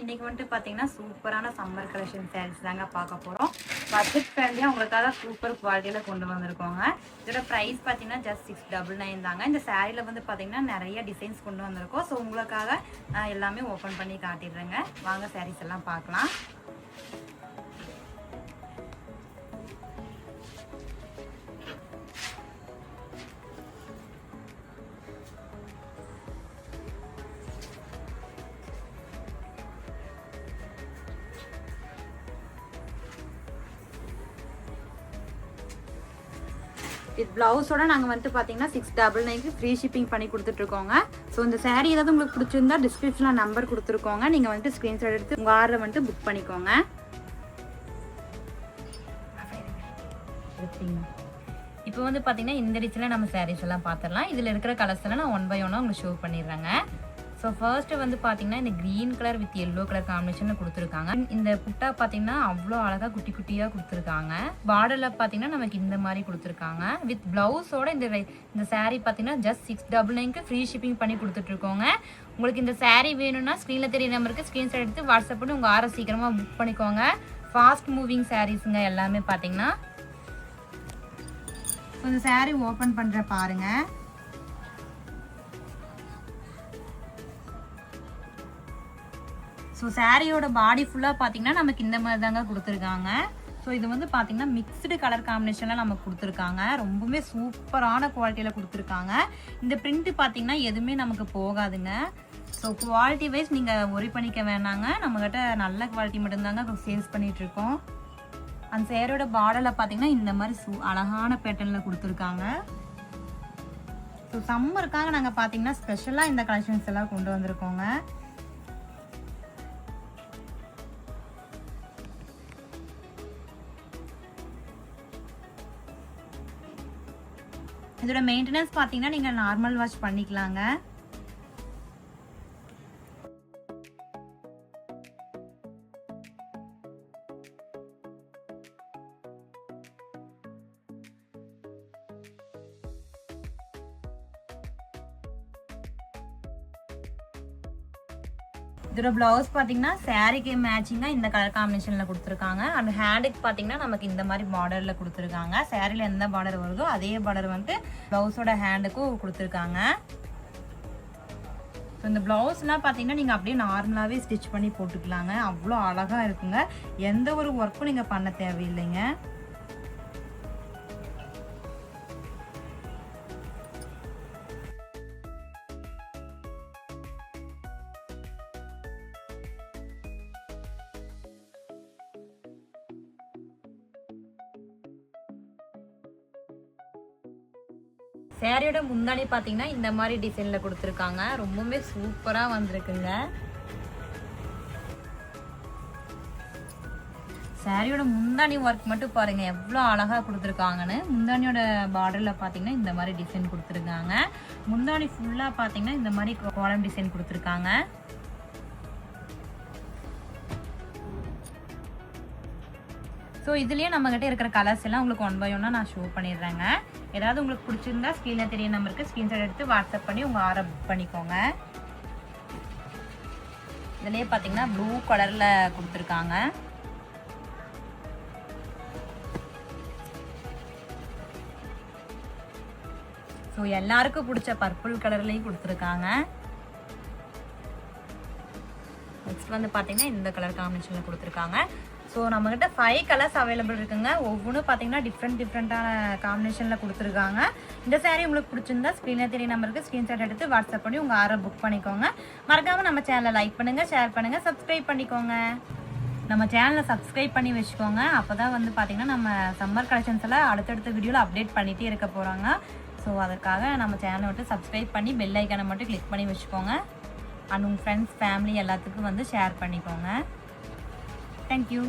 இன்னைக்கு வந்துட்டு பார்த்தீங்கன்னா சூப்பரான சம்மர் கலெக்ஷன் சாரீஸ் தாங்க பார்க்க போகிறோம். பட்ஜெட் ஃப்ரெண்ட்லியாக உங்களுக்காக சூப்பர் குவாலிட்டியில் கொண்டு வந்திருக்கோங்க. இதோட ப்ரைஸ் பார்த்தீங்கன்னா ஜஸ்ட் 699 தாங்க. இந்த சாரியில் வந்து பார்த்தீங்கன்னா நிறைய டிசைன்ஸ் கொண்டு வந்திருக்கோம். ஸோ உங்களுக்காக எல்லாமே ஓப்பன் பண்ணி காட்டிடுறேங்க. வாங்க சாரீஸ் எல்லாம் பார்க்கலாம். வித் பிளவுஸோட நாங்கள் வந்துட்டு பார்த்தீங்கன்னா 699க்கு ஃப்ரீ ஷிப்பிங் பண்ணி கொடுத்துட்ருக்கோங்க. ஸோ இந்த சாரீ ஏதாவது உங்களுக்கு பிடிச்சிருந்தா டிஸ்கிரிப்ஷனில் நம்பர் கொடுத்துருக்கோங்க. நீங்கள் வந்துட்டு ஸ்க்ரீன்ஷாட் எடுத்து உங்கள் ஆர்டரை வந்துட்டு புக் பண்ணிக்கோங்க. இப்போ வந்து பார்த்தீங்கன்னா இந்த டிச்சில் நம்ம சாரீஸ் எல்லாம் பார்த்துடலாம். இதில் இருக்கிற கலர்ஸ் எல்லாம் நான் 1 by 1 உங்களுக்கு ஷோ பண்ணிடுறேங்க. ஸோ ஃபர்ஸ்ட்டு வந்து பார்த்தீங்கன்னா இந்த green colour with yellow colour காம்பினேஷனில் கொடுத்துருக்காங்க. இந்த புட்டா பார்த்தீங்கன்னா அவ்வளோ அழகாக குட்டி குட்டியாக கொடுத்துருக்காங்க. பார்டரில் பார்த்தீங்கன்னா நமக்கு இந்த மாதிரி கொடுத்துருக்காங்க. வித் ப்ளவுஸோட இந்த சாரீ பார்த்தீங்கன்னா ஜஸ்ட் 699க்கு ஃப்ரீ ஷிப்பிங் பண்ணி கொடுத்துட்ருக்கோங்க. உங்களுக்கு இந்த சாரீ வேணும்னா ஸ்க்ரீனில் தெரிய நம்பருக்கு ஸ்க்ரீன்ஷாட் எடுத்து வாட்ஸ்அப் பண்ணி உங்கள் ஆர்டர் சீக்கிரமாக புக் பண்ணிக்கோங்க. ஃபாஸ்ட் மூவிங் சாரீஸுங்க எல்லாமே பார்த்தீங்கன்னா. இந்த சாரீ ஓப்பன் பண்ணுற பாருங்கள். ஸோ சாரியோட பாடி ஃபுல்லாக பார்த்தீங்கன்னா நமக்கு இந்த மாதிரி தாங்க கொடுத்துருக்காங்க. ஸோ இது வந்து பார்த்தீங்கன்னா மிக்ஸ்டு கலர் காம்பினேஷனில் நமக்கு கொடுத்துருக்காங்க. ரொம்பவே சூப்பரான குவாலிட்டியில் கொடுத்துருக்காங்க. இந்த பிரிண்ட்டு பார்த்தீங்கன்னா எதுவுமே நமக்கு போகாதுங்க. ஸோ குவாலிட்டி வைஸ் நீங்கள் ஒரி பண்ணிக்க வேணாங்க. நம்மக்கிட்ட நல்ல குவாலிட்டி மட்டும்தாங்க சேல்ஸ் பண்ணிகிட்ருக்கோம். அந்த சேரோட பார்டரில் பார்த்தீங்கன்னா இந்த மாதிரி அழகான பேட்டர்னில் கொடுத்துருக்காங்க. ஸோ சம்மருக்காக நாங்கள் பார்த்தீங்கன்னா ஸ்பெஷலாக இந்த கலெக்ஷன்ஸ் எல்லாம் கொண்டு வந்திருக்கோங்க. இதோட மெயின்டெனன்ஸ் பார்த்தீங்கன்னா நீங்கள் நார்மல் வாஷ் பண்ணிக்கலாங்க. இதோட பிளவுஸ் பார்த்தீங்கன்னா சாரிக்கு மேட்சிங்காக இந்த கலர் காம்பினேஷனில் கொடுத்துருக்காங்க. அண்ட் ஹேண்டுக்கு பார்த்தீங்கன்னா நமக்கு இந்த மாதிரி பார்டரில் கொடுத்துருக்காங்க. சாரியில் எந்த பார்டர் வருதோ அதே பார்டர் வந்துட்டு ப்ளவுஸோட ஹேண்டுக்கும் கொடுத்துருக்காங்க. ஸோ இந்த ப்ளவுஸ்லாம் பார்த்தீங்கன்னா நீங்கள் அப்படியே நார்மலாகவே ஸ்டிச் பண்ணி போட்டுக்கலாங்க. அவ்வளோ அழகாக இருக்குங்க. எந்த ஒரு ஒர்க்கும் நீங்கள் பண்ண தேவையில்லைங்க. சாரியோட முந்தானி பார்த்தீங்கன்னா இந்த மாதிரி டிசைனில் கொடுத்துருக்காங்க. ரொம்பவுமே சூப்பராக வந்திருக்குங்க. சாரியோட முந்தானி ஒர்க் மட்டும் பாருங்கள் எவ்வளோ அழகாக கொடுத்துருக்காங்கன்னு. முந்தானியோட பார்டரில் பார்த்தீங்கன்னா இந்த மாதிரி டிசைன் கொடுத்துருக்காங்க. முந்தானி ஃபுல்லாக பார்த்தீங்கன்னா இந்த மாதிரி கோலம் டிசைன் கொடுத்துருக்காங்க. ஸோ இதுலேயே நம்மகிட்ட இருக்கிற கலர்ஸ் எல்லாம் உங்களுக்கு 1 by 1 நான் ஷோ பண்ணிடுறேங்க. ஏதாவது உங்களுக்கு பிடிச்சிருந்தா ஸ்க்ரீனில் தெரிய நம்பருக்கு ஸ்க்ரீன்ஷாட் எடுத்து வாட்ஸ்அப் பண்ணி உங்கள் ஆர்டர் புக் பண்ணிக்கோங்க. இதுலேயே பார்த்தீங்கன்னா ப்ளூ கலரில் கொடுத்துருக்காங்க. ஸோ எல்லாருக்கும் பிடிச்ச பர்பிள் கலர்லேயும் கொடுத்துருக்காங்க. நெக்ஸ்ட் வந்து பார்த்தீங்கன்னா இந்த கலர் காம்பினேஷனில் கொடுத்துருக்காங்க. ஸோ நம்மக்கிட்ட 5 கலர்ஸ் அவைலபிள் இருக்குங்க. ஒவ்வொன்றும் பார்த்தீங்கன்னா டிஃப்ரெண்ட்டான காம்பினேஷனில் கொடுத்துருக்காங்க. இந்த சாரீ உங்களுக்கு பிடிச்சிருந்தா ஸ்க்ரீனில் தெரிய நம்பருக்கு ஸ்க்ரீன்ஷாட் எடுத்து வாட்ஸ்அப் பண்ணி உங்கள் ஆர்டர் புக் பண்ணிக்கோங்க. மறக்காமல் நம்ம சேனலை லைக் பண்ணுங்கள், ஷேர் பண்ணுங்கள், சப்ஸ்கிரைப் பண்ணிக்கோங்க. நம்ம சேனலை சப்ஸ்கிரைப் பண்ணி வச்சுக்கோங்க. அப்போ தான் வந்து பார்த்திங்கன்னா நம்ம சம்மர் கலெக்ஷன்ஸ் எல்லாம் அடுத்தடுத்த வீடியோவில் அப்டேட் பண்ணிகிட்டே இருக்க போகிறாங்க. ஸோ அதற்காக நம்ம சேனலை விட்டு சப்ஸ்கிரைப் பண்ணி பெல் ஐக்கானை மட்டும் கிளிக் பண்ணி வச்சுக்கோங்க. அண்ட் உங்கள் ஃப்ரெண்ட்ஸ் ஃபேமிலி எல்லாத்துக்கும் வந்து ஷேர் பண்ணிக்கோங்க. தேங்க்யூ.